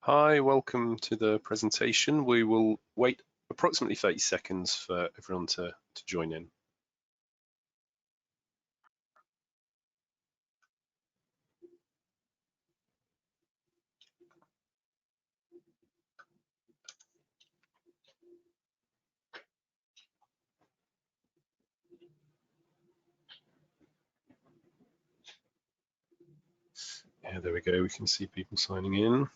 Hi, welcome to the presentation. We will wait approximately 30 seconds for everyone to join in. Yeah, there we go. We can see people signing in.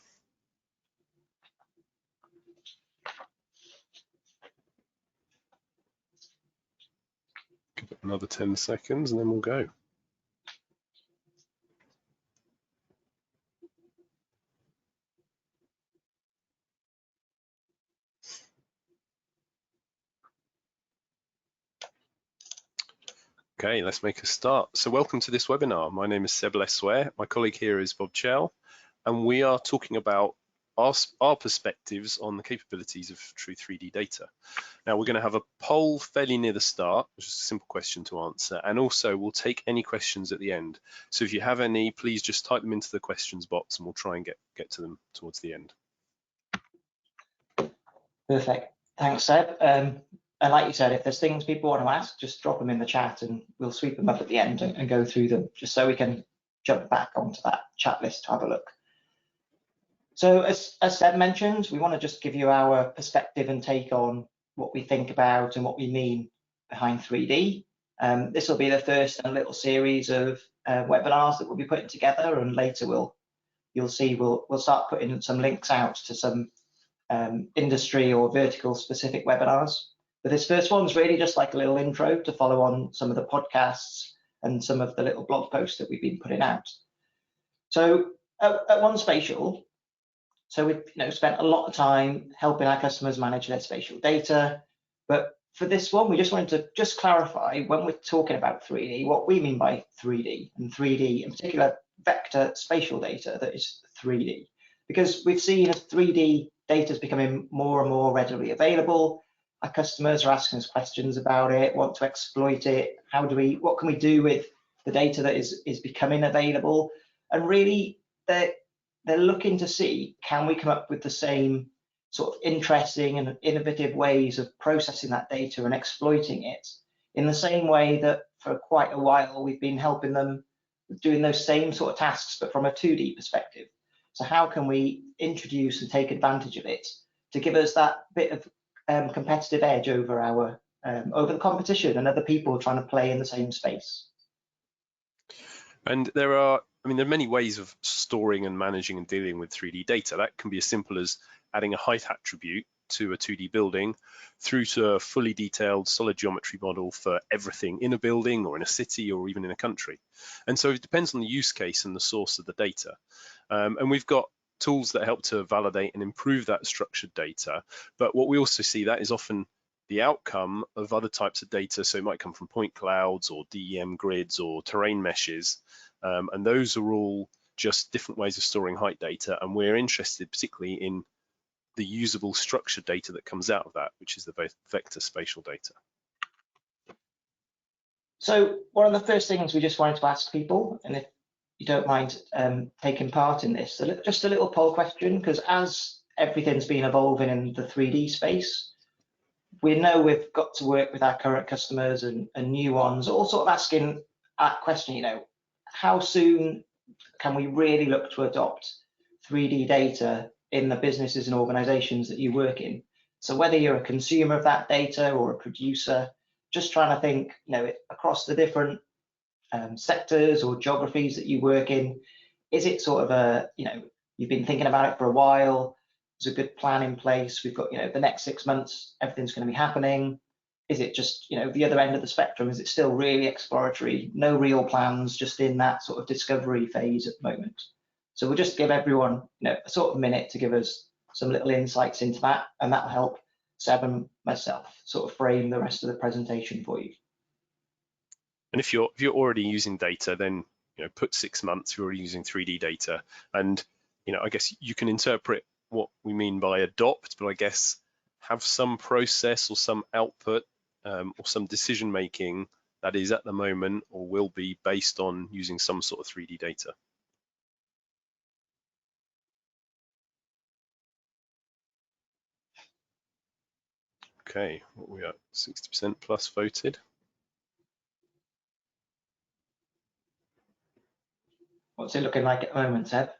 Give it another 10 seconds and then we'll go. Okay, let's make a start. So welcome to this webinar. My name is Seb Lessware. My colleague here is Bob Chell, and we are talking about our perspectives on the capabilities of true 3D data. Now we're going to have a poll fairly near the start, which is a simple question to answer, and also we'll take any questions at the end. So if you have any, please just type them into the questions box and we'll try and get to them towards the end. Perfect. Thanks, Seb. And like you said, if there's things people want to ask, just drop them in the chat and we'll sweep them up at the end and go through them, just so we can jump back onto that chat list to have a look. So as Seb mentioned, we want to just give you our perspective and take on what we think about and what we mean behind 3D. This will be the first in a little series of webinars that we'll be putting together, and later you'll see we'll start putting some links out to some industry or vertical specific webinars. But this first one's really just like a little intro to follow on some of the podcasts and some of the little blog posts that we've been putting out. So at 1Spatial, so we've spent a lot of time helping our customers manage their spatial data. But for this one, we just wanted to just clarify when we're talking about 3D, what we mean by 3D, and 3D in particular vector spatial data that is 3D. Because we've seen as 3D data is becoming more and more readily available, our customers are asking us questions about it, want to exploit it, what can we do with the data that is becoming available? And really, they're looking to see, can we come up with the same sort of interesting and innovative ways of processing that data and exploiting it in the same way that for quite a while we've been helping them doing those same sort of tasks, but from a 2D perspective. So how can we introduce and take advantage of it to give us that bit of competitive edge over the competition and other people trying to play in the same space? And there are many ways of storing and managing and dealing with 3D data. That can be as simple as adding a height attribute to a 2D building, through to a fully detailed solid geometry model for everything in a building or in a city or even in a country. And so it depends on the use case and the source of the data. And we've got tools that help to validate and improve that structured data. But what we also see, that is often the outcome of other types of data. So it might come from point clouds or DEM grids or terrain meshes. And those are all just different ways of storing height data. And we're interested particularly in the usable structured data that comes out of that, which is the vector spatial data. So one of the first things we just wanted to ask people, and if you don't mind taking part in this, just a little poll question, because as everything's been evolving in the 3D space, we know we've got to work with our current customers and new ones, all sort of asking that question, how soon can we really look to adopt 3D data in the businesses and organizations that you work in? So whether you're a consumer of that data or a producer, just trying to think, across the different sectors or geographies that you work in, is it sort of you've been thinking about it for a while, there's a good plan in place, we've got, the next 6 months, everything's going to be happening. Is it just, the other end of the spectrum? Is it still really exploratory, no real plans, just in that sort of discovery phase at the moment? So we'll just give everyone, a sort of minute to give us some little insights into that, and that'll help Seb and myself sort of frame the rest of the presentation for you. And if you're already using data, then put 6 months. You're already using 3D data, and I guess you can interpret what we mean by adopt, but I guess have some process or some output or some decision making that is at the moment or will be based on using some sort of 3D data. Okay, what are we at? 60% plus voted. What's it looking like at the moment, Seb?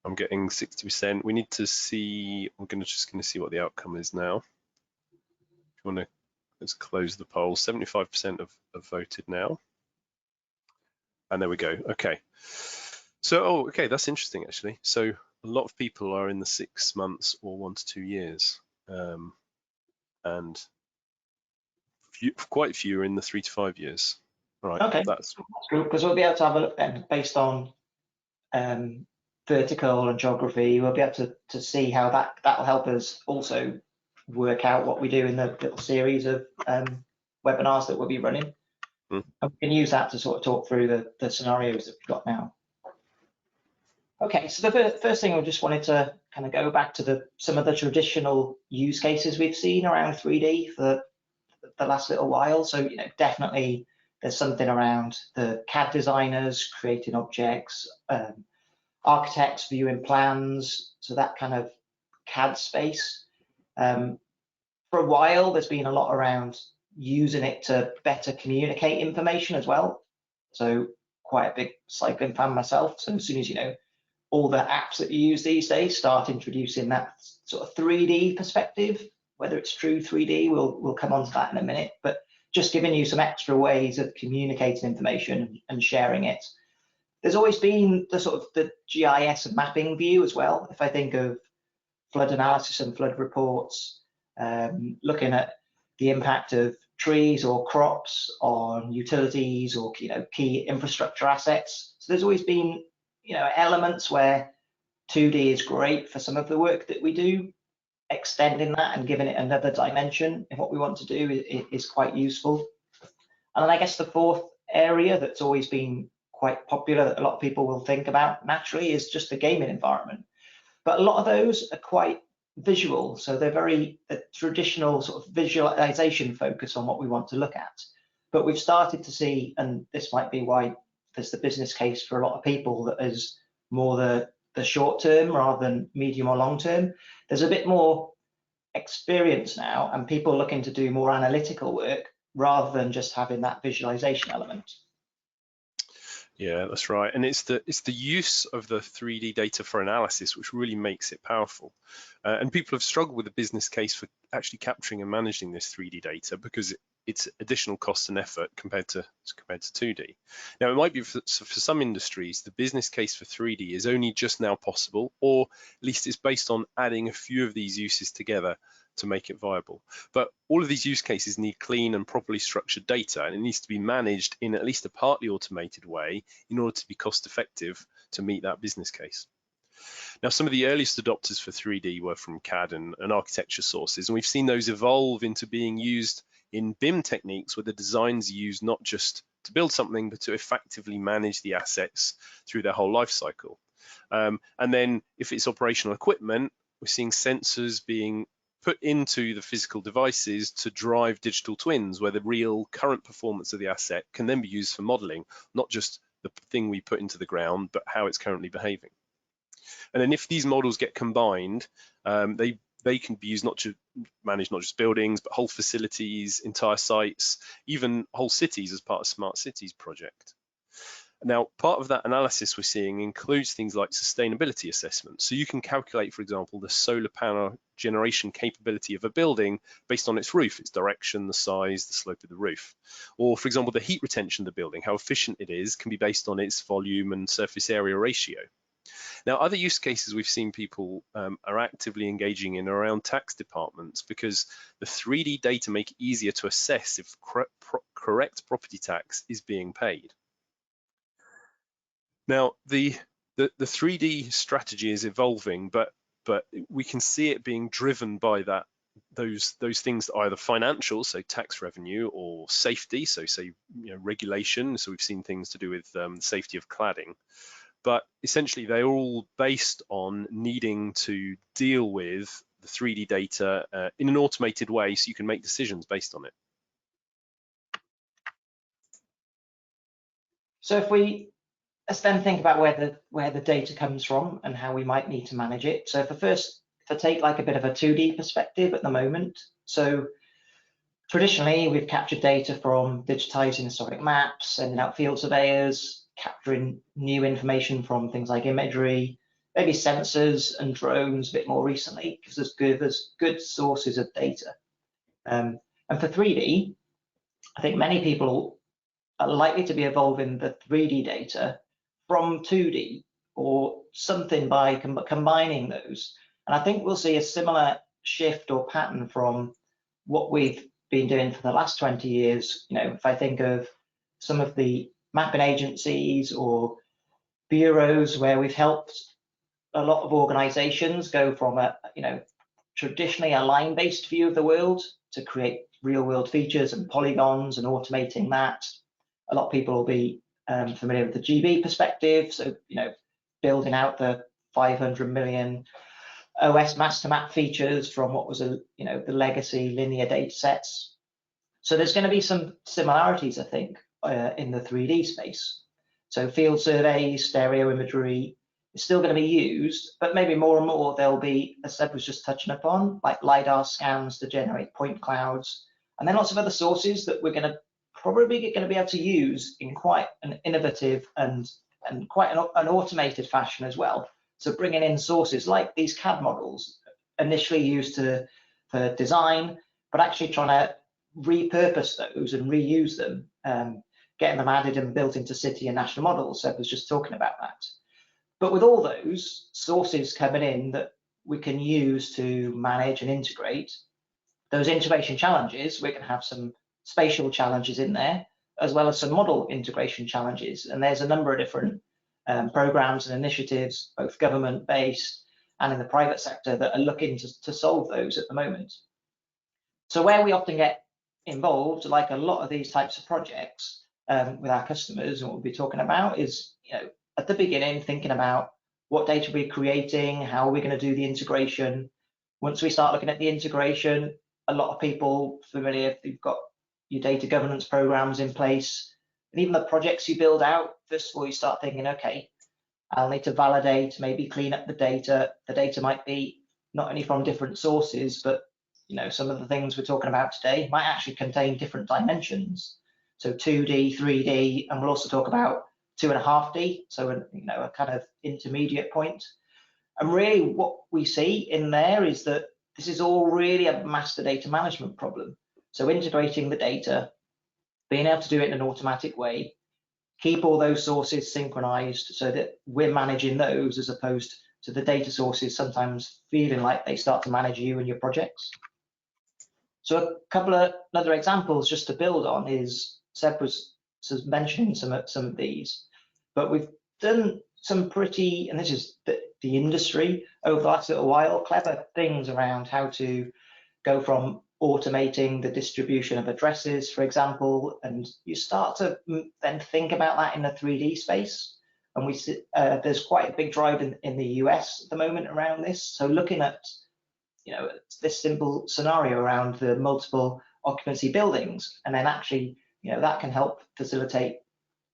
I'm getting 60%. We need to see, we're just going to see what the outcome is now. If you want to, let's close the poll. 75% have voted now. And there we go. Okay. So, okay, that's interesting actually. So a lot of people are in the 6 months or 1 to 2 years, and quite a few are in the 3 to 5 years. Right. Okay, that's good, because we'll be able to have a look then based on vertical and geography. We'll be able to see how that'll help us also work out what we do in the little series of webinars that we'll be running. And we can use that to sort of talk through the scenarios that we've got now. Okay, so the first thing I just wanted to kind of go back to some of the traditional use cases we've seen around 3D for the last little while. So, you know, definitely there's something around the CAD designers creating objects, architects viewing plans, so that kind of CAD space. For a while, there's been a lot around using it to better communicate information as well. So quite a big cycling fan myself. So as soon as, you know, all the apps that you use these days start introducing that sort of 3D perspective, whether it's true 3D, we'll come on to that in a minute, but just giving you some extra ways of communicating information and sharing it. There's always been the sort of the GIS and mapping view as well. If I think of flood analysis and flood reports, looking at the impact of trees or crops on utilities or, you know, key infrastructure assets. So there's always been, you know, elements where 2D is great for some of the work that we do. Extending that and giving it another dimension in what we want to do is quite useful. And then I guess the fourth area that's always been quite popular that a lot of people will think about naturally is just the gaming environment. But a lot of those are quite visual, so they're very traditional sort of visualization focus on what we want to look at. But we've started to see, and this might be why there's the business case for a lot of people that is more the short term rather than medium or long term. There's a bit more experience now and people looking to do more analytical work rather than just having that visualization element. Yeah, that's right. And it's the use of the 3D data for analysis which really makes it powerful. And people have struggled with the business case for actually capturing and managing this 3D data because it's additional cost and effort compared to 2D. Now, it might be for some industries, the business case for 3D is only just now possible, or at least it's based on adding a few of these uses together to make it viable. But all of these use cases need clean and properly structured data, and it needs to be managed in at least a partly automated way in order to be cost effective to meet that business case. Now, some of the earliest adopters for 3D were from CAD and architecture sources, and we've seen those evolve into being used in BIM techniques where the designs are used not just to build something, but to effectively manage the assets through their whole life cycle. And then if it's operational equipment, we're seeing sensors being put into the physical devices to drive digital twins where the real current performance of the asset can then be used for modeling, not just the thing we put into the ground, but how it's currently behaving. And then if these models get combined, they can be used not to manage not just buildings, but whole facilities, entire sites, even whole cities as part of Smart Cities project. Now, part of that analysis we're seeing includes things like sustainability assessment. So you can calculate, for example, the solar panel generation capability of a building based on its roof, its direction, the size, the slope of the roof. Or, for example, the heat retention of the building, how efficient it is, can be based on its volume and surface area ratio. Now, other use cases we've seen people are actively engaging in around tax departments because the 3D data make it easier to assess if correct property tax is being paid. Now, the 3D strategy is evolving, but we can see it being driven by those things that are either financial, so tax revenue, or safety, so say regulation. So we've seen things to do with safety of cladding. But essentially, they're all based on needing to deal with the 3D data in an automated way so you can make decisions based on it. So if let's then think about where the data comes from and how we might need to manage it. So if the first to take like a bit of a 2D perspective at the moment. So traditionally, we've captured data from digitizing historic maps, sending out field surveyors, capturing new information from things like imagery, maybe sensors and drones a bit more recently, because there's good sources of data. And for 3D, I think many people are likely to be evolving the 3D data from 2D or something by combining those. And I think we'll see a similar shift or pattern from what we've been doing for the last 20 years. You know, if I think of some of the mapping agencies or bureaus where we've helped a lot of organizations go from a, you know, traditionally a line-based view of the world to create real-world features and polygons and automating that. A lot of people will be familiar with the GB perspective, so, you know, building out the 500 million OS master map features from what was a, you know, the legacy linear data sets. So there's going to be some similarities, I think, in the 3D space. So field surveys, stereo imagery is still going to be used, but maybe more and more there'll be, as Seb was just touching upon, like LiDAR scans to generate point clouds, and then lots of other sources that we're going to probably going to be able to use in quite an innovative and quite an automated fashion as well. So bringing in sources like these CAD models, initially used for design, but actually trying to repurpose those and reuse them, getting them added and built into city and national models. Seb was just talking about that. But with all those sources coming in that we can use to manage and integrate, those integration challenges, we're going to have some spatial challenges in there, as well as some model integration challenges. And there's a number of different programs and initiatives, both government-based and in the private sector, that are looking to solve those at the moment. So where we often get involved, like a lot of these types of projects with our customers, and what we'll be talking about is, you know, at the beginning, thinking about what data we're creating, how are we going to do the integration. Once we start looking at the integration, a lot of people familiar, if you've got your data governance programs in place, and even the projects you build out, first of all, you start thinking, okay, I'll need to validate, maybe clean up the data. The data might be not only from different sources, but, you know, some of the things we're talking about today might actually contain different dimensions. So 2D, 3D, and we'll also talk about 2.5D, so you know, a kind of intermediate point. And really what we see in there is that this is all really a master data management problem. So integrating the data, being able to do it in an automatic way, keep all those sources synchronized so that we're managing those as opposed to the data sources sometimes feeling like they start to manage you and your projects. So a couple of other examples just to build on is, Seb was mentioning some of these, but we've done some pretty, and this is the industry over the last little while, clever things around how to go from automating the distribution of addresses, for example, and you start to then think about that in the 3D space. And we see there's quite a big drive in the US at the moment around this. So looking at, you know, this simple scenario around the multiple occupancy buildings, and then actually, you know, that can help facilitate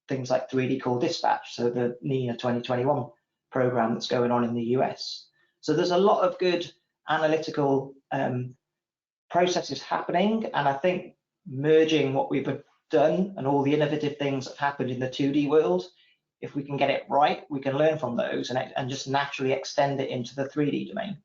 things like 3D call dispatch, so the NENA 2021 program that's going on in the US. So there's a lot of good analytical processes happening, and I think merging what we've done and all the innovative things that happened in the 2D world, if we can get it right, we can learn from those and just naturally extend it into the 3D domain.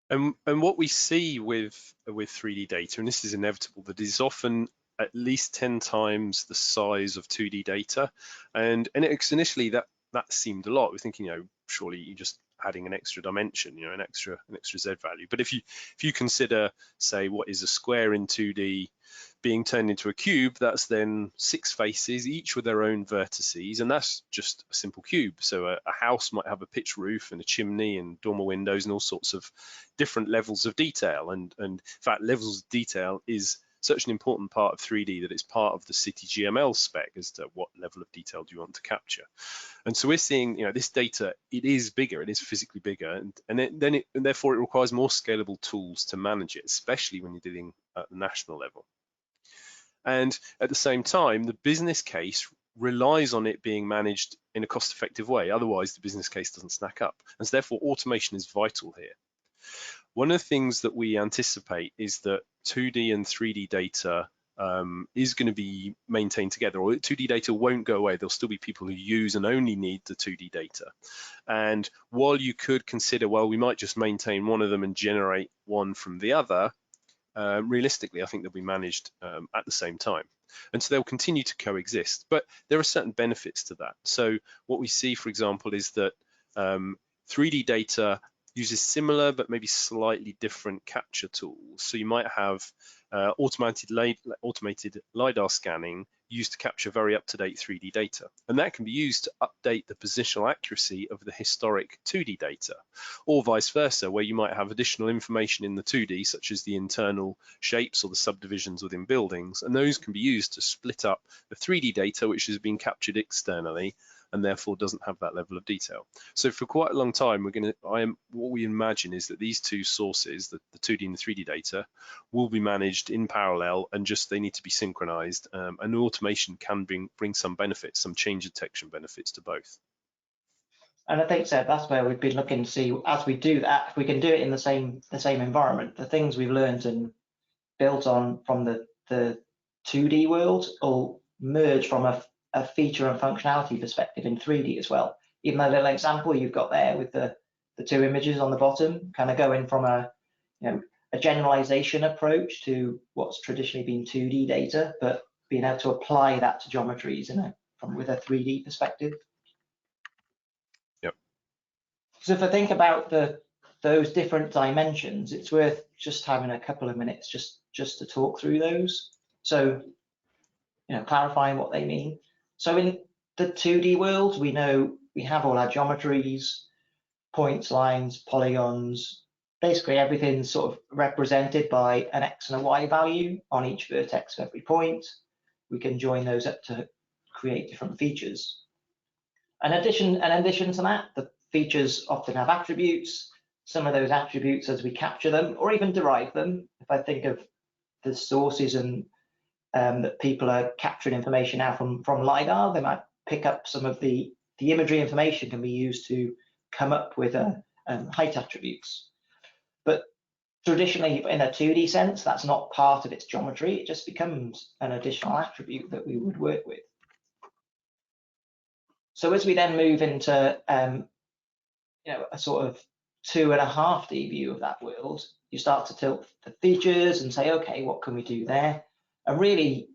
And what we see with 3D data, and this is inevitable, that is often at least 10 times the size of 2D data. And initially that seemed a lot. We're thinking, you know, surely you're just adding an extra dimension, you know, an extra Z value. But if you consider, say, what is a square in 2D being turned into a cube, that's then 6 faces, each with their own vertices, and that's just a simple cube. So a house might have a pitched roof and a chimney and dormer windows and all sorts of different levels of detail. And in fact, levels of detail is such an important part of 3D that it's part of the city GML spec as to what level of detail do you want to capture. And so we're seeing, you know, this data, it is bigger, it is physically bigger, and therefore it requires more scalable tools to manage it, especially when you're dealing at the national level. And at the same time, the business case relies on it being managed in a cost-effective way. Otherwise, the business case doesn't stack up. And so therefore, automation is vital here. One of the things that we anticipate is that 2D and 3D data is going to be maintained together, or 2D data won't go away. There'll still be people who use and only need the 2D data. And while you could consider, well, we might just maintain one of them and generate one from the other, realistically, I think they'll be managed at the same time. And so they'll continue to coexist, but there are certain benefits to that. So what we see, for example, is that 3D data uses similar but maybe slightly different capture tools. So you might have automated LiDAR scanning used to capture very up-to-date 3D data. And that can be used to update the positional accuracy of the historic 2D data, or vice versa, where you might have additional information in the 2D, such as the internal shapes or the subdivisions within buildings, and those can be used to split up the 3D data, which has been captured externally, and therefore doesn't have that level of detail. So for quite a long time, what we imagine is that these two sources, the 2D and the 3D data, will be managed in parallel, and just they need to be synchronized. And automation can bring some benefits, some change detection benefits to both. And I think, Seb, that's where we've been looking to see, as we do that, if we can do it in the same environment, the things we've learned and built on from the 2D world will merge from a feature and functionality perspective in 3D as well. Even that little example you've got there with the two images on the bottom, kind of going from a generalization approach to what's traditionally been 2D data, but being able to apply that to geometries with a 3D perspective. Yep. So if I think about those different dimensions, it's worth just having a couple of minutes just to talk through those. So, clarifying what they mean. So in the 2D world, we know we have all our geometries, points, lines, polygons, basically everything's sort of represented by an X and a Y value on each vertex of every point. We can join those up to create different features. In addition to that, the features often have attributes. Some of those attributes, as we capture them or even derive them, if I think of the sources and that people are capturing information now from LiDAR, they might pick up some of the imagery information can be used to come up with height attributes. But traditionally, in a 2D sense, that's not part of its geometry. It just becomes an additional attribute that we would work with. So as we then move into a sort of 2.5D view of that world, you start to tilt the features and say, okay, what can we do there? And really,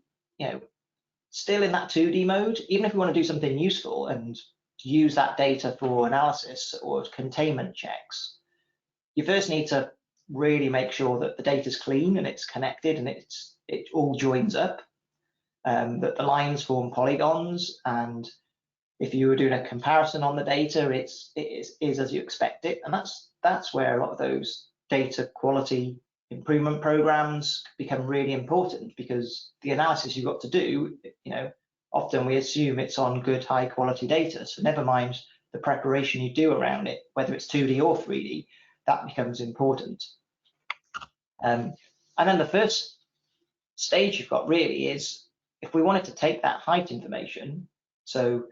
still in that 2D mode, even if we want to do something useful and use that data for analysis or containment checks, you first need to really make sure that the data is clean and it's connected and it all joins up, that the lines form polygons, and if you were doing a comparison on the data, it is as you expect it. And that's where a lot of those data quality improvement programs become really important, because the analysis you've got to do, often we assume it's on good, high quality data. So never mind the preparation you do around it, whether it's 2D or 3D, that becomes important. And then the first stage you've got really is, if we wanted to take that height information, so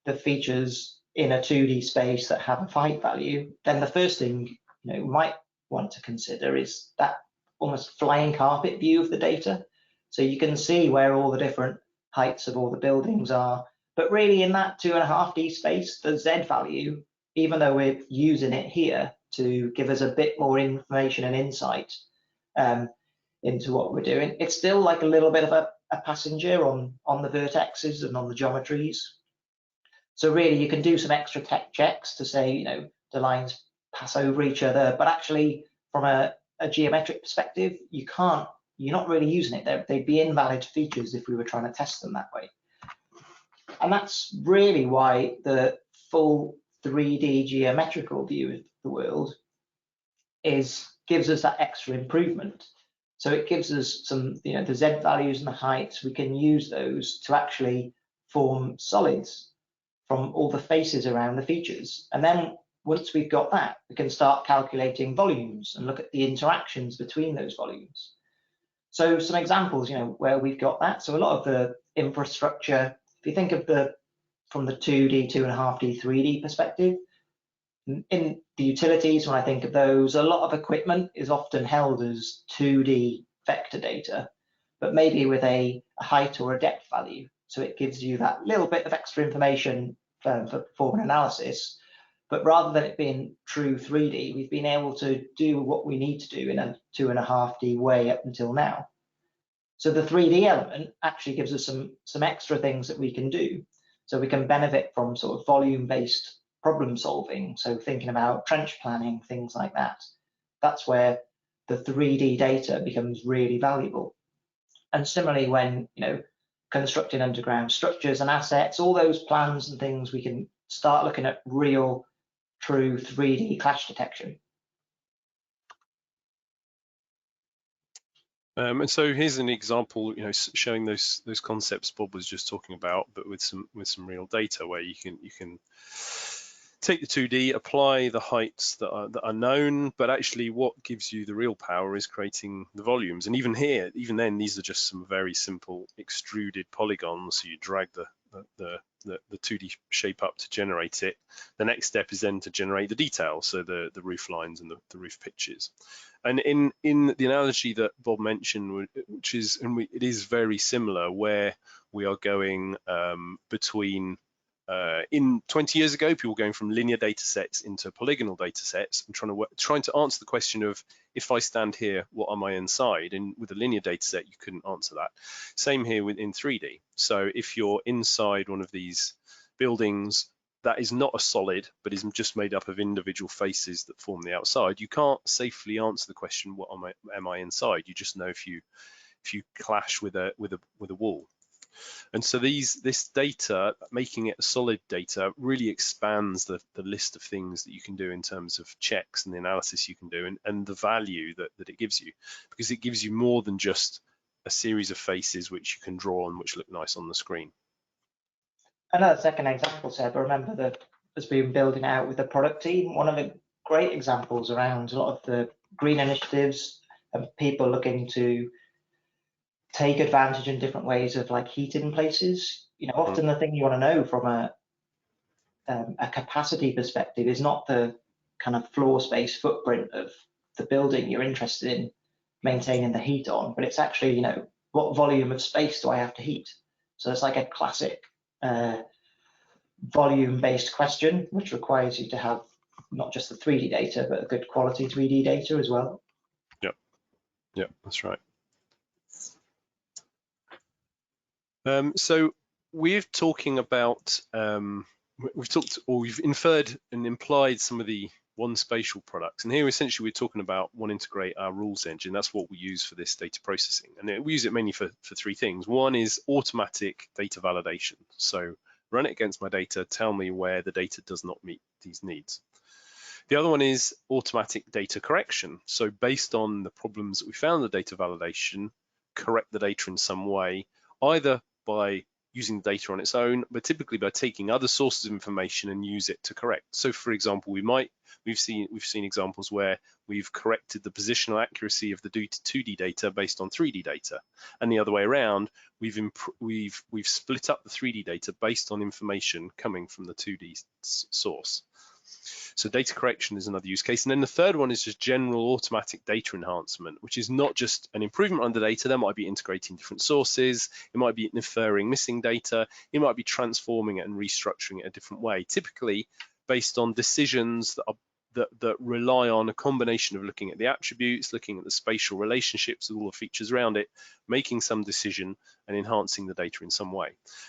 the features in a 2D space that have a height value, then the first thing we might want to consider is that almost flying carpet view of the data. So you can see where all the different heights of all the buildings are, but really in that 2.5D space, the Z value, even though we're using it here to give us a bit more information and insight into what we're doing, it's still like a little bit of a passenger on the vertexes and on the geometries. So really you can do some extra tech checks to say, the lines pass over each other, but actually from a geometric perspective, you're not really using it. They'd be invalid features if we were trying to test them that way. And that's really why the full 3D geometrical view of the world gives us that extra improvement. So it gives us some, the Z values and the heights, we can use those to actually form solids from all the faces around the features. And then once we've got that, we can start calculating volumes and look at the interactions between those volumes. So some examples, where we've got that. So a lot of the infrastructure if you think of from the 2D, 2.5D, 3D perspective, in the utilities, when I think of those, a lot of equipment is often held as 2D vector data, but maybe with a height or a depth value. So it gives you that little bit of extra information for performing analysis. But rather than it being true 3D, we've been able to do what we need to do in a 2.5D way up until now. So the 3D element actually gives us some extra things that we can do. So we can benefit from sort of volume-based problem solving. So thinking about trench planning, things like that. That's where the 3D data becomes really valuable. And similarly, when constructing underground structures and assets, all those plans and things, we can start looking at real, true 3D clash detection. And so here's an example, showing those concepts Bob was just talking about, but with some real data where you can take the 2D, apply the heights that are known, but actually what gives you the real power is creating the volumes. And even then, these are just some very simple extruded polygons. So you drag the 2D shape up to generate it. The next step is then to generate the detail, so the roof lines and the roof pitches. And in the analogy that Bob mentioned, it is very similar, where we are going between in 20 years ago, people were going from linear data sets into polygonal data sets and trying to answer the question of, if I stand here, what am I inside? And with a linear data set, you couldn't answer that. Same here in 3D. So if you're inside one of these buildings that is not a solid, but is just made up of individual faces that form the outside, you can't safely answer the question, what am I inside? You just know if you clash with a wall. And so this data, making it solid data, really expands the list of things that you can do in terms of checks and the analysis you can do, and the value that it gives you, because it gives you more than just a series of faces which you can draw and which look nice on the screen. Another second example, Seb, I remember that has been building out with the product team. One of the great examples around a lot of the green initiatives and people looking to take advantage in different ways of like heating places. Often the thing you want to know from a capacity perspective is not the kind of floor space footprint of the building you're interested in maintaining the heat on, but it's actually, what volume of space do I have to heat? So it's like a classic volume-based question, which requires you to have not just the 3D data, but a good quality 3D data as well. Yep, that's right. So we're talking about, we've inferred and implied some of the 1Spatial products, and here essentially we're talking about wanting to create our rules engine. That's what we use for this data processing, and we use it mainly for three things. One is automatic data validation. So run it against my data, tell me where the data does not meet these needs. The other one is automatic data correction. So based on the problems that we found in the data validation, correct the data in some way, either by using the data on its own, but typically by taking other sources of information and use it to correct. So for example, we've seen examples where we've corrected the positional accuracy of the 2D data based on 3D data, and the other way around, we've split up the 3D data based on information coming from the 2D source. So data correction is another use case. And then the third one is just general automatic data enhancement, which is not just an improvement on the data. That might be integrating different sources. It might be inferring missing data. It might be transforming it and restructuring it a different way, typically based on decisions that rely on a combination of looking at the attributes, looking at the spatial relationships with all the features around it, making some decision and enhancing the data in some way.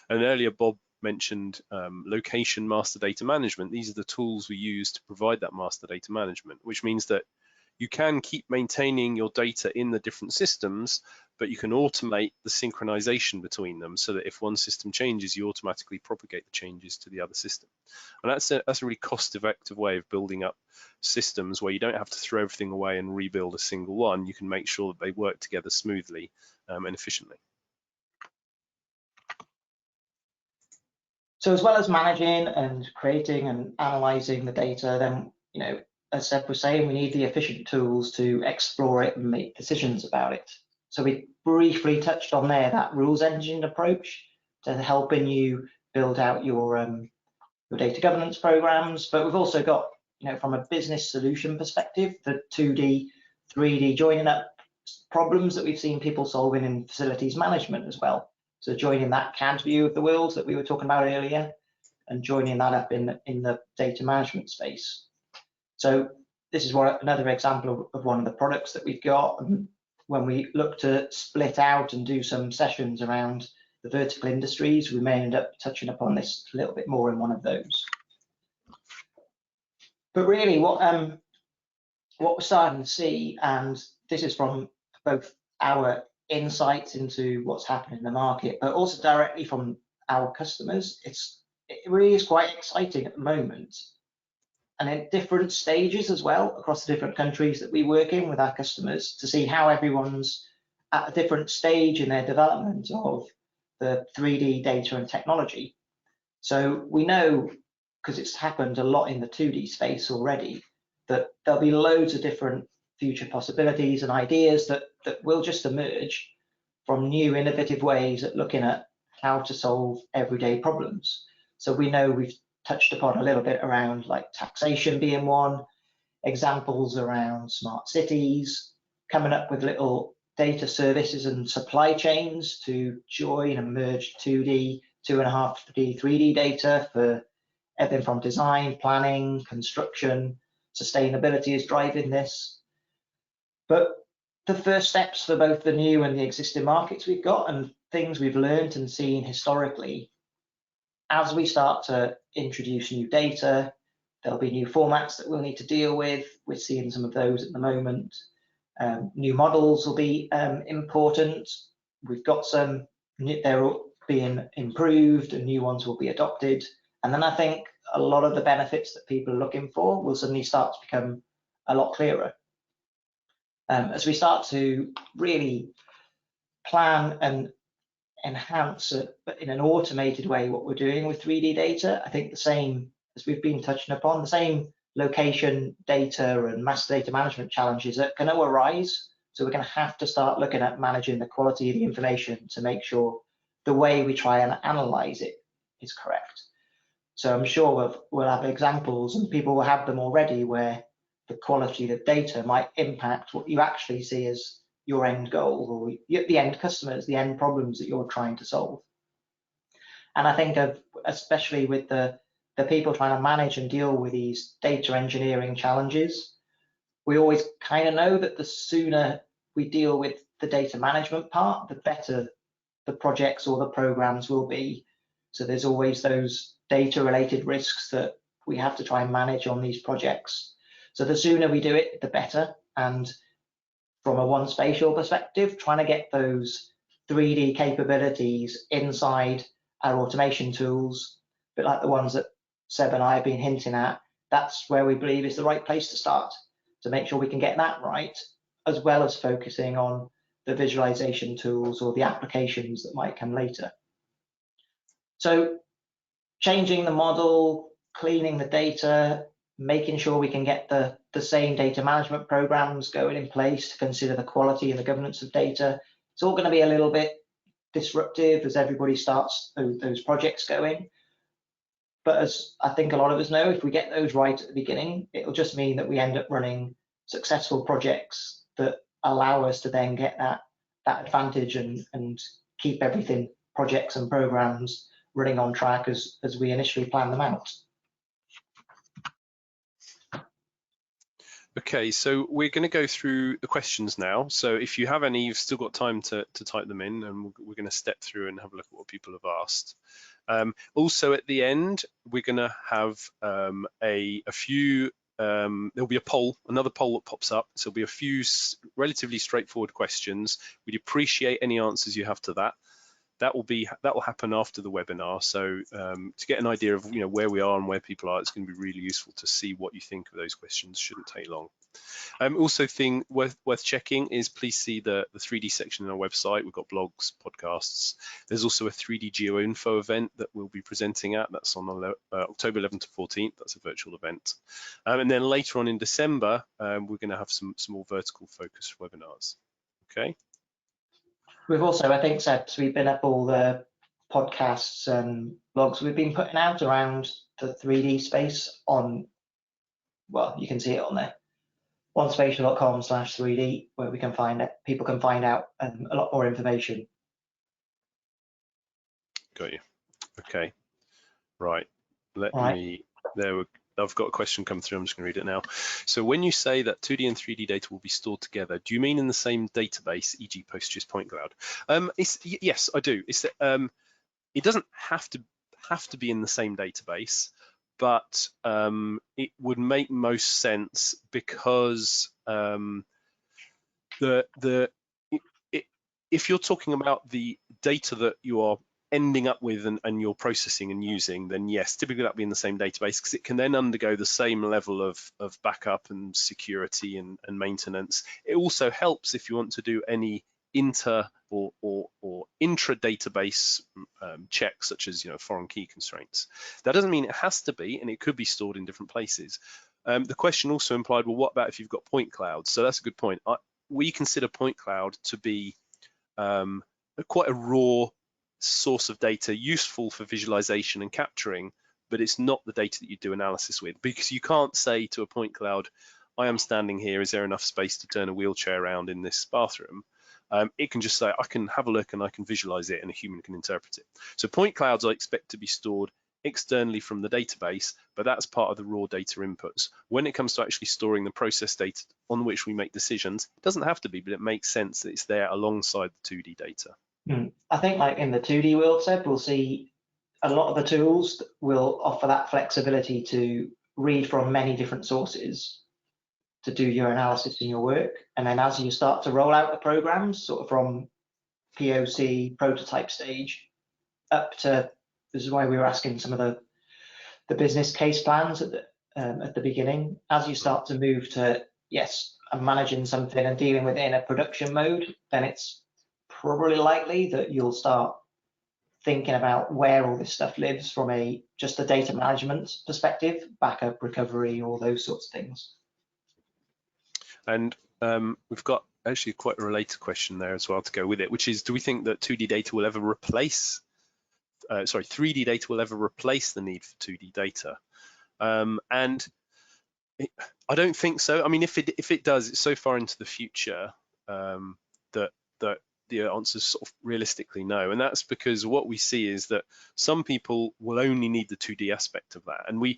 And earlier, Bob mentioned location master data management. These are the tools we use to provide that master data management, which means that you can keep maintaining your data in the different systems, but you can automate the synchronization between them so that if one system changes, you automatically propagate the changes to the other system. And that's a really cost-effective way of building up systems where you don't have to throw everything away and rebuild a single one. You can make sure that they work together smoothly and efficiently. So as well as managing and creating and analyzing the data, then, as Seb was saying, we need the efficient tools to explore it and make decisions about it. So we briefly touched on there that rules engine approach, helping you build out your data governance programs. But we've also got, from a business solution perspective, the 2D, 3D joining up problems that we've seen people solving in facilities management as well. So joining that CAD view of the world that we were talking about earlier, and joining that up in the data management space. So this is another example of one of the products that we've got. And when we look to split out and do some sessions around the vertical industries, we may end up touching upon this a little bit more in one of those. But really what we're starting to see, and this is from both our insights into what's happening in the market, but also directly from our customers, it really is quite exciting at the moment. And in different stages as well, across the different countries that we work in with our customers, to see how everyone's at a different stage in their development of the 3D data and technology. So we know, because it's happened a lot in the 2D space already, that there'll be loads of different future possibilities and ideas that will just emerge from new innovative ways at looking at how to solve everyday problems. So we know we've touched upon a little bit around like taxation being one, examples around smart cities, coming up with little data services and supply chains to join and merge 2D, 2.5D, 3D data for everything from design, planning, construction, sustainability is driving this. But the first steps for both the new and the existing markets we've got, and things we've learned and seen historically, as we start to introduce new data, there'll be new formats that we'll need to deal with. We're seeing some of those at the moment. New models will be important. We've got some, they're being improved and new ones will be adopted. And then I think a lot of the benefits that people are looking for will suddenly start to become a lot clearer. As we start to really plan and enhance but in an automated way what we're doing with 3D data, I think the same as we've been touching upon, the same location data and master data management challenges that can arise. So we're going to have to start looking at managing the quality of the information to make sure the way we try and analyze it is correct. So I'm sure we'll have examples, and people will have them already, where the quality of the data might impact what you actually see as your end goal, or the end customers, the end problems that you're trying to solve. And I think especially with the people trying to manage and deal with these data engineering challenges, we always kind of know that the sooner we deal with the data management part, the better the projects or the programs will be. So there's always those data related risks that we have to try and manage on these projects. So the sooner we do it, the better. And from a 1Spatial perspective, trying to get those 3D capabilities inside our automation tools, a bit like the ones that Seb and I have been hinting at, that's where we believe is the right place to start, to make sure we can get that right, as well as focusing on the visualization tools or the applications that might come later. So changing the model, cleaning the data, making sure we can get the same data management programs going in place to consider the quality and the governance of data. It's all going to be a little bit disruptive as everybody starts those projects going. But as I think a lot of us know, if we get those right at the beginning, it'll just mean that we end up running successful projects that allow us to then get that advantage and keep everything, projects and programs, running on track as we initially plan them out. Okay, so we're going to go through the questions now. So if you have any, you've still got time to type them in, and we're going to step through and have a look at what people have asked. Also at the end, we're going to have a few, there'll be a poll, another poll that pops up. So there'll be a few relatively straightforward questions. We'd appreciate any answers you have to that. That will happen after the webinar. So to get an idea of where we are and where people are, it's going to be really useful to see what you think of those questions. Shouldn't take long. Also, thing worth checking is please see the 3D section on our website. We've got blogs, podcasts. There's also a 3D GeoInfo event that we'll be presenting at. That's on October 11th to 14th. That's a virtual event. And then later on in December, we're going to have some more vertical focused webinars. Okay. We've also, I think, Seb, we've been up all the podcasts and blogs we've been putting out around the 3D space on, well, you can see it on there, 1spatial.com/3D, where we can find it. People can find out a lot more information. Got you. Okay. Right. Let All right. me. I've got a question come through. I'm just going to read it now. So when you say that 2D and 3D data will be stored together, do you mean in the same database, e.g., PostGIS point cloud? Yes, I do. It's that it doesn't have to be in the same database, but it would make most sense because if you're talking about the data that you are ending up with and you're processing and using, then yes, typically that'll be in the same database because it can then undergo the same level of backup and security and maintenance. It also helps if you want to do any inter or intra-database checks, such as foreign key constraints. That doesn't mean it has to be, and it could be stored in different places. The question also implied, well, what about if you've got point clouds? So that's a good point. We consider point cloud to be quite a raw source of data, useful for visualization and capturing, but it's not the data that you do analysis with, because you can't say to a point cloud, I am standing here, is there enough space to turn a wheelchair around in this bathroom? It can just say, I can have a look and I can visualize it and a human can interpret it. So point clouds I expect to be stored externally from the database, but that's part of the raw data inputs. When it comes to actually storing the process data on which we make decisions, it doesn't have to be, but it makes sense that it's there alongside the 2D data. I think like in the 2D world, Seb, we'll see a lot of the tools will offer that flexibility to read from many different sources to do your analysis in your work. And then as you start to roll out the programs, sort of from POC prototype stage up to, this is why we were asking some of the business case plans at the beginning. As you start to move to, yes, I'm managing something and dealing with it in a production mode, then it's probably likely that you'll start thinking about where all this stuff lives from just a data management perspective, backup, recovery, all those sorts of things. And we've got actually quite a related question there as well to go with it, which is, do we think that 2D data will ever replace, 3D data will ever replace the need for 2D data? And I don't think so. I mean, if it does, it's so far into the future that the answer is sort of realistically no. And that's because what we see is that some people will only need the 2D aspect of that. And we're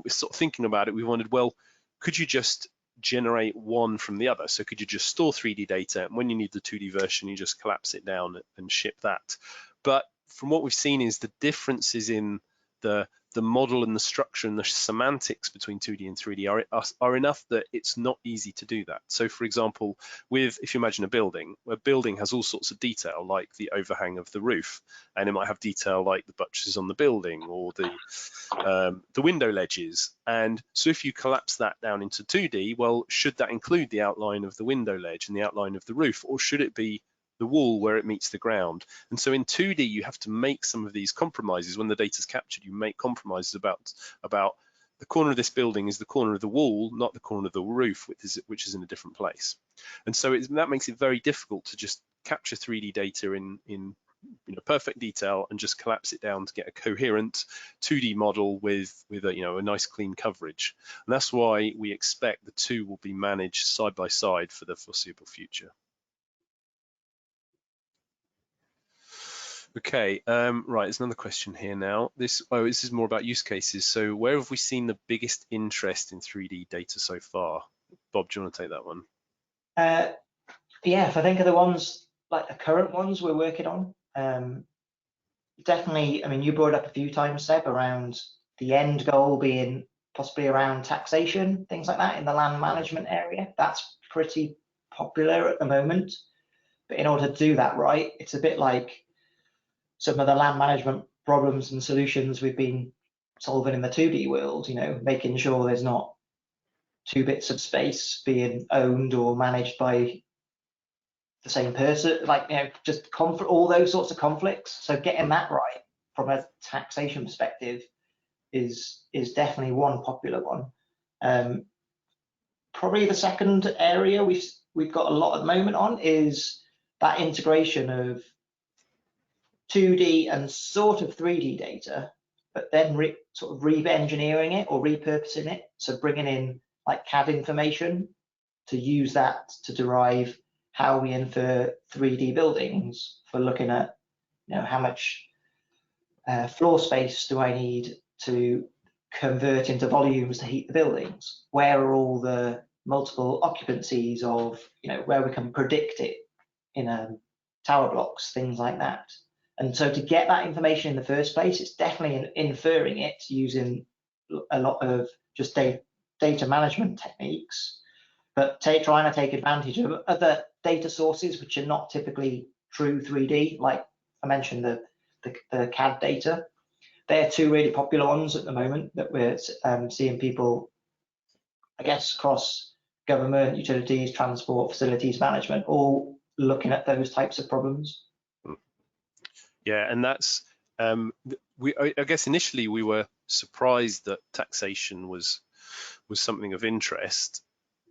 sort of thinking about it. We wondered, well, could you just generate one from the other? So could you just store 3D data, and when you need the 2D version, you just collapse it down and ship that? But from what we've seen is the differences in the model and the structure and the semantics between 2D and 3D are enough that it's not easy to do that. So for example, if you imagine a building has all sorts of detail, like the overhang of the roof, and it might have detail like the buttresses on the building or the window ledges. And so if you collapse that down into 2D, well, should that include the outline of the window ledge and the outline of the roof, or should it be the wall where it meets the ground? And so in 2D, you have to make some of these compromises. When the data is captured, you make compromises about the corner of this building is the corner of the wall, not the corner of the roof, which is in a different place. And so that makes it very difficult to just capture 3D data in perfect detail and just collapse it down to get a coherent 2D model with a nice clean coverage. And that's why we expect the two will be managed side by side for the foreseeable future. Okay, right, there's another question here now. This is more about use cases. So where have we seen the biggest interest in 3D data so far? Bob, do you want to take that one? Yeah, if I think of the ones, like the current ones we're working on, definitely, I mean, you brought up a few times, Seb, around the end goal being possibly around taxation, things like that in the land management area. That's pretty popular at the moment. But in order to do that right, it's a bit like some of the land management problems and solutions we've been solving in the 2D world, making sure there's not 2 bits of space being owned or managed by the same person, just all those sorts of conflicts. So getting that right from a taxation perspective is definitely one popular one. Probably the second area we've got a lot at the moment on is that integration of 2D and sort of 3D data, but then sort of re-engineering it or repurposing it. So bringing in like CAD information to use that to derive how we infer 3D buildings for looking at, how much floor space do I need to convert into volumes to heat the buildings? Where are all the multiple occupancies of, where we can predict it in tower blocks, things like that. And so to get that information in the first place, it's definitely inferring it using a lot of just data management techniques, but trying to take advantage of other data sources which are not typically true 3D, like I mentioned the CAD data. They're two really popular ones at the moment that we're seeing people, I guess, across government, utilities, transport, facilities management, all looking at those types of problems. Yeah, and that's I guess initially we were surprised that taxation was something of interest,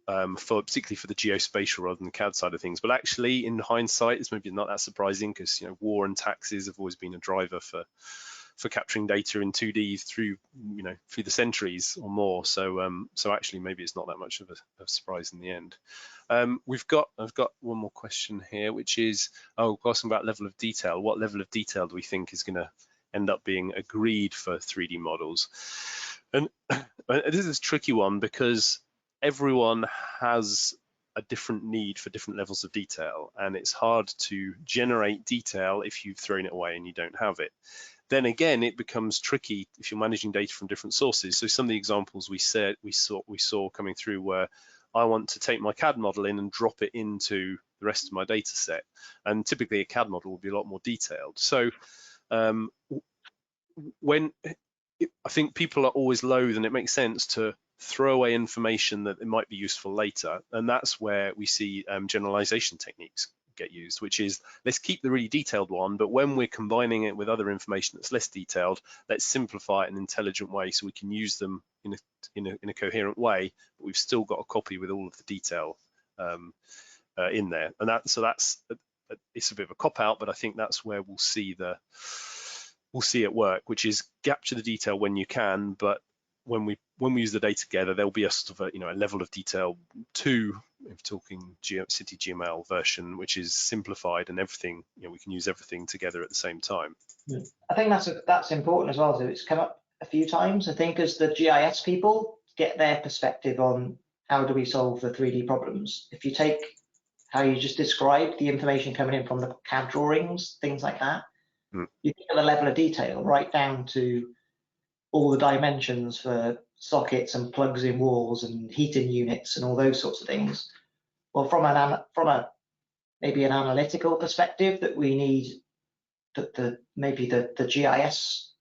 particularly for the geospatial rather than the CAD side of things. But actually, in hindsight, it's maybe not that surprising because war and taxes have always been a driver for capturing data in 2D through the centuries or more. So actually, maybe it's not that much of a surprise in the end. I've got one more question here, which is asking about level of detail. What level of detail do we think is going to end up being agreed for 3D models? And this is a tricky one because everyone has a different need for different levels of detail, and it's hard to generate detail if you've thrown it away and you don't have it. Then again, it becomes tricky if you're managing data from different sources. So some of the examples we saw coming through were, I want to take my CAD model in and drop it into the rest of my data set, and typically a CAD model will be a lot more detailed. So I think people are always loath, and it makes sense to throw away information that it might be useful later, and that's where we see generalization techniques get used, which is, let's keep the really detailed one, but when we're combining it with other information that's less detailed, let's simplify it in an intelligent way so we can use them in a coherent way, but we've still got a copy with all of the detail in there. And that's it's a bit of a cop out, but I think that's where we'll see it work, which is capture the detail when you can, but when we use the data together, there'll be a sort of a level of detail 2, if we're talking City GML version, which is simplified, and everything, we can use everything together at the same time. I think that's important as well. So it's come up a few times. I think as the GIS people get their perspective on how do we solve the 3D problems. If you take how you just described the information coming in from the CAD drawings, things like that, you get the level of detail right down to all the dimensions for sockets and plugs in walls and heating units and all those sorts of things. Well, from maybe an analytical perspective that we need that maybe the GIS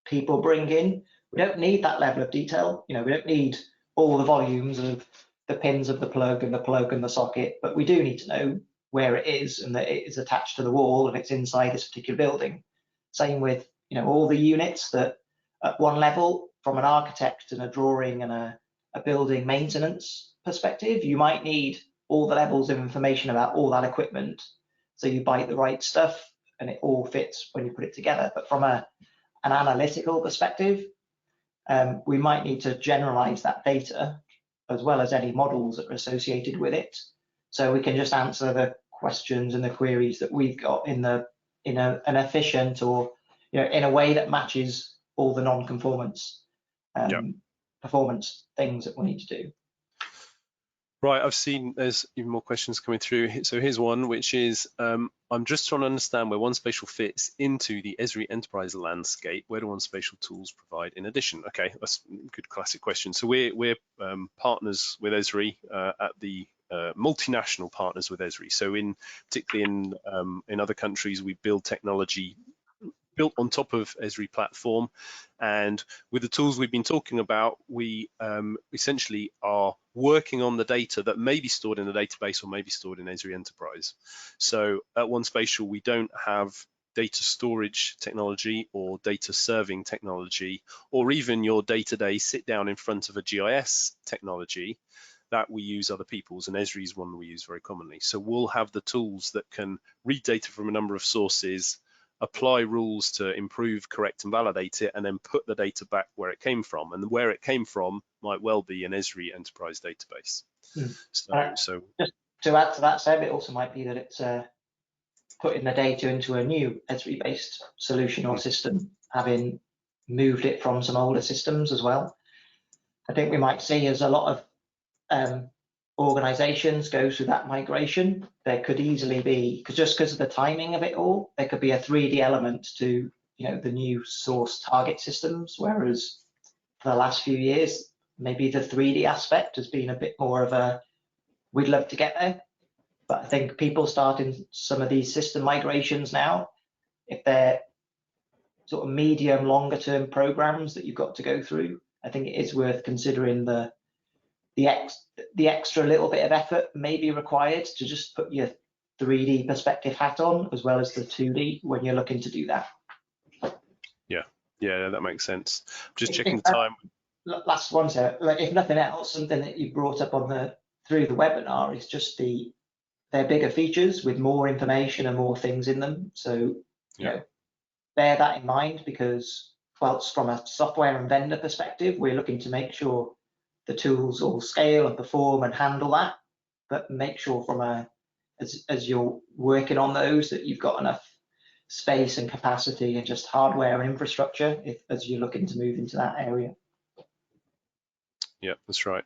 people bring in, we don't need that level of detail. We don't need all the volumes of the pins of the plug and the socket, but we do need to know where it is and that it is attached to the wall and it's inside this particular building. Same with all the units that at one level, from an architect and a drawing and a building maintenance perspective, you might need all the levels of information about all that equipment, so you buy the right stuff and it all fits when you put it together. But from an analytical perspective, we might need to generalize that data as well as any models that are associated with it, so we can just answer the questions and the queries that we've got in an efficient or in a way that matches all the non-conformance performance things that we need to do. Right, I've seen there's even more questions coming through. So here's one, which is, I'm just trying to understand where 1Spatial fits into the ESRI Enterprise landscape. Where do 1Spatial tools provide in addition? Okay, that's a good classic question. So we're partners with ESRI at the multinational partners with ESRI. So particularly in other countries, we build technology built on top of ESRI platform, and with the tools we've been talking about, we essentially are working on the data that may be stored in a database or may be stored in ESRI Enterprise. So at 1Spatial, we don't have data storage technology or data serving technology, or even your day-to-day sit down in front of a GIS technology that we use other people's, and ESRI is one we use very commonly. So we'll have the tools that can read data from a number of sources, apply rules to improve, correct, and validate it, and then put the data back where it came from. And where it came from might well be an ESRI Enterprise database. So just to add to that, Seb, it also might be that it's putting the data into a new ESRI-based solution or system, having moved it from some older systems as well. I think we might see as a lot of organizations go through that migration, there could easily be, because of the timing of it all, there could be a 3D element to the new source target systems, whereas for the last few years, maybe the 3D aspect has been a bit more of a, we'd love to get there. But I think people starting some of these system migrations now, if they're sort of medium, longer term programs that you've got to go through, I think it is worth considering the extra little bit of effort may be required to just put your 3D perspective hat on as well as the 2D when you're looking to do that. Yeah, that makes sense. Just checking the time. Last one, sir. Like, if nothing else, something that you brought up on through the webinar is just their bigger features with more information and more things in them. So bear that in mind, because whilst from a software and vendor perspective, we're looking to make sure the tools all scale and perform and handle that, but make sure from as you're working on those that you've got enough space and capacity and just hardware and infrastructure as you're looking to move into that area. Yeah, that's right.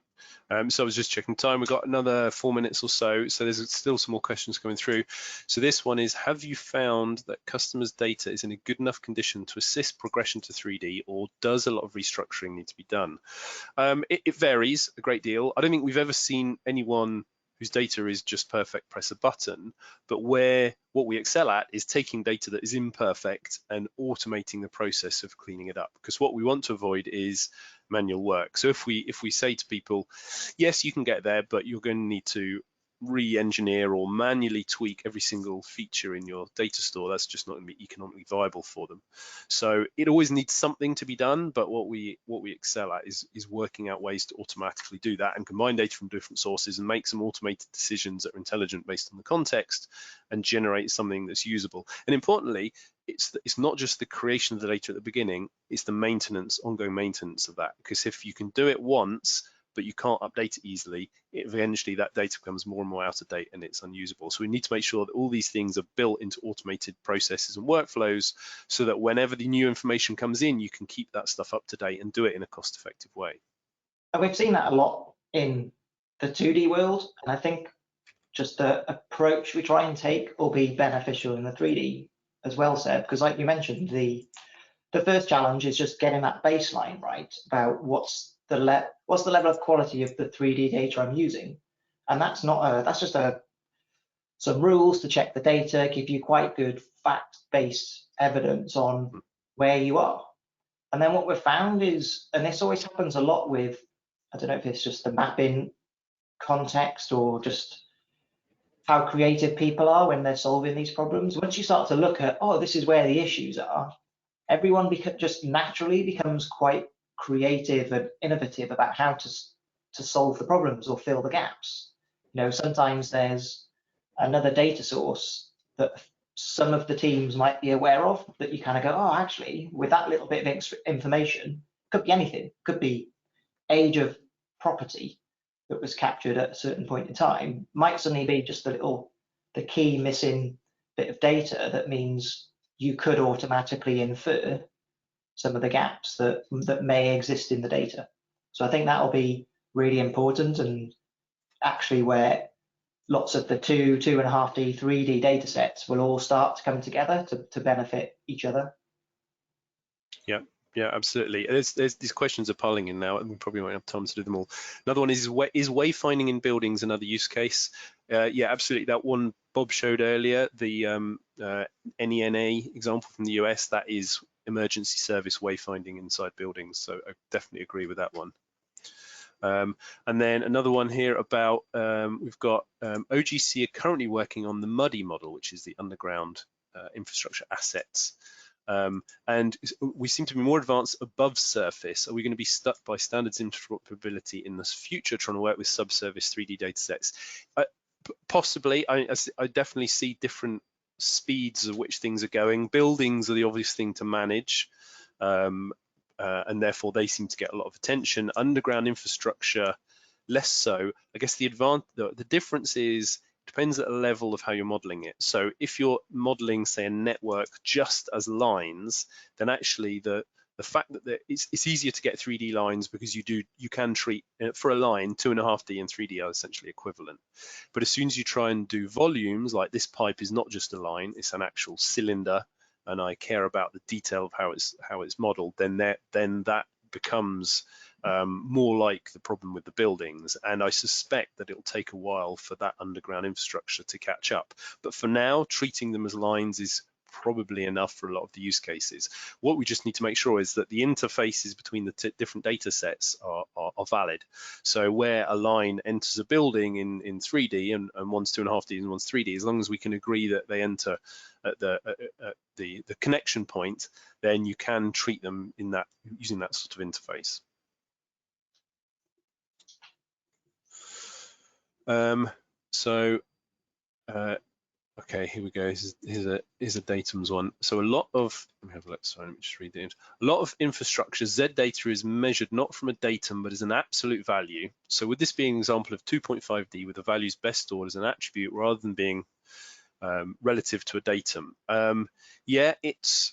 So I was just checking time. We've got another 4 minutes or so. So there's still some more questions coming through. So this one is, have you found that customers' data is in a good enough condition to assist progression to 3D, or does a lot of restructuring need to be done? It varies a great deal. I don't think we've ever seen anyone whose data is just perfect, press a button, but what we excel at is taking data that is imperfect and automating the process of cleaning it up. Because what we want to avoid is manual work. So if we say to people, yes, you can get there, but you're going to need to re-engineer or manually tweak every single feature in your data store, that's just not going to be economically viable for them. So it always needs something to be done, but what we excel at is working out ways to automatically do that and combine data from different sources and make some automated decisions that are intelligent based on the context and generate something that's usable. And importantly, it's not just the creation of the data at the beginning, it's the maintenance, ongoing maintenance of that. Because if you can do it once, but you can't update it easily, eventually that data becomes more and more out of date and it's unusable. So we need to make sure that all these things are built into automated processes and workflows so that whenever the new information comes in, you can keep that stuff up to date and do it in a cost-effective way. And we've seen that a lot in the 2D world, and I think just the approach we try and take will be beneficial in the 3D as well, Seb, because like you mentioned, the first challenge is just getting that baseline right about what's the level of quality of the 3D data I'm using. And that's just some rules to check the data, give you quite good fact-based evidence on where you are. And then what we've found is, and this always happens a lot with, I don't know if it's just the mapping context or just how creative people are when they're solving these problems. Once you start to look at, oh, this is where the issues are, everyone just naturally becomes quite creative and innovative about how to solve the problems or fill the gaps. Sometimes there's another data source that some of the teams might be aware of that you kind of go, oh, actually, with that little bit of extra information, could be anything, could be age of property that was captured at a certain point in time, might suddenly be just the key missing bit of data that means you could automatically infer some of the gaps that may exist in the data. So I think that will be really important, and actually where lots of the 2.5D, 3D data sets will all start to come together to benefit each other. Yeah, absolutely. There's these questions are piling in now, and we probably won't have time to do them all. Another one is wayfinding in buildings another use case? Yeah, absolutely. That one Bob showed earlier, the NENA example from the US, that is emergency service wayfinding inside buildings. So I definitely agree with that one. And then another one here about, we've got OGC are currently working on the MUDDI model, which is the underground infrastructure assets. And we seem to be more advanced above surface. Are we going to be stuck by standards interoperability in the future trying to work with subsurface 3D data sets? Possibly. I definitely see different speeds at which things are going. Buildings are the obvious thing to manage, and therefore they seem to get a lot of attention. Underground infrastructure, less so. I guess the difference is, depends at the level of how you're modeling it. So if you're modeling, say, a network just as lines, then actually the fact that it's easier to get 3D lines because you can treat, for a line, 2.5D and 3D are essentially equivalent. But as soon as you try and do volumes, like this pipe is not just a line, it's an actual cylinder, and I care about the detail of how it's modeled, then that becomes more like the problem with the buildings, and I suspect that it'll take a while for that underground infrastructure to catch up. But for now, treating them as lines is probably enough for a lot of the use cases. What we just need to make sure is that the interfaces between the different data sets are valid. So where a line enters a building in 3D and one's 2.5D and one's 3D, as long as we can agree that they enter at the connection point, then you can treat them in that using that sort of interface. Okay, here we go. Here's a datums one. So a lot of, let me have a look. Sorry, let me just read it. A lot of infrastructure, Z data is measured not from a datum, but as an absolute value. So would this be an example of 2.5D with the values best stored as an attribute rather than being relative to a datum? Yeah, it's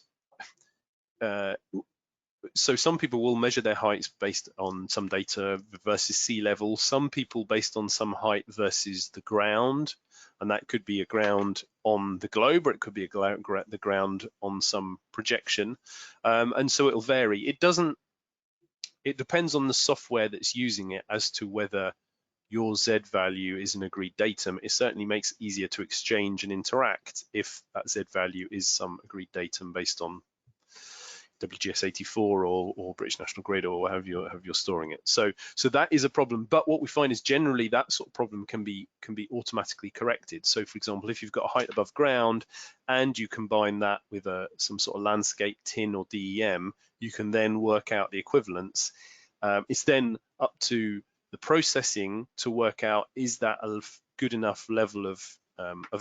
so some people will measure their heights based on some data versus sea level. Some people based on some height versus the ground, and that could be a ground on the globe, or it could be the ground on some projection, and so it'll vary. It depends on the software that's using it as to whether your Z value is an agreed datum. It certainly makes it easier to exchange and interact if that Z value is some agreed datum based on WGS84 or British National Grid or however you're storing it. So that is a problem. But what we find is generally that sort of problem can be automatically corrected. So for example, if you've got a height above ground and you combine that with some sort of landscape TIN or DEM, you can then work out the equivalence. It's then up to the processing to work out, is that a good enough level of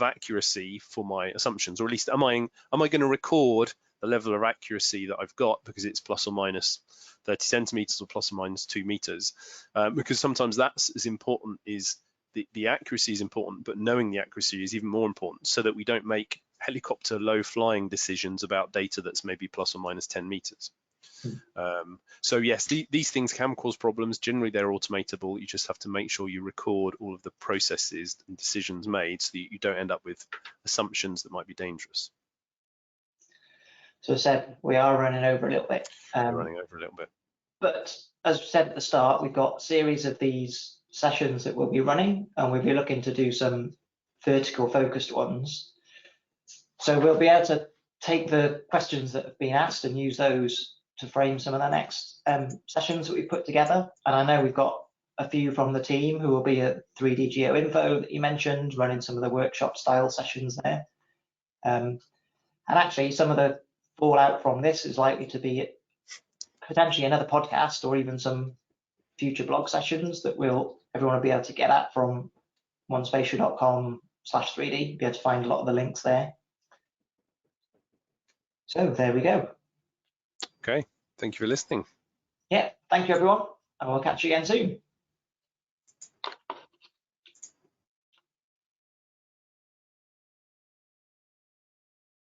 accuracy for my assumptions, or at least am I going to record the level of accuracy that I've got because it's plus or minus 30 centimeters or plus or minus 2 meters, because sometimes that's as important. Is the accuracy is important, but knowing the accuracy is even more important, so that we don't make helicopter low flying decisions about data that's maybe plus or minus 10 meters. So yes, these things can cause problems. Generally they're automatable. You just have to make sure you record all of the processes and decisions made so that you don't end up with assumptions that might be dangerous. So Seb, we are running over a little bit. But as we said at the start, we've got a series of these sessions that we'll be running, and we'll be looking to do some vertical focused ones. So we'll be able to take the questions that have been asked and use those to frame some of the next sessions that we've put together. And I know we've got a few from the team who will be at 3D Geo Info that you mentioned, running some of the workshop style sessions there. And actually some of the fallout from this is likely to be potentially another podcast or even some future blog sessions that everyone will be able to get at from 1spatial.com/3D, be able to find a lot of the links there. So there we go. Okay, thank you for listening. Yeah, thank you everyone, and we'll catch you again soon.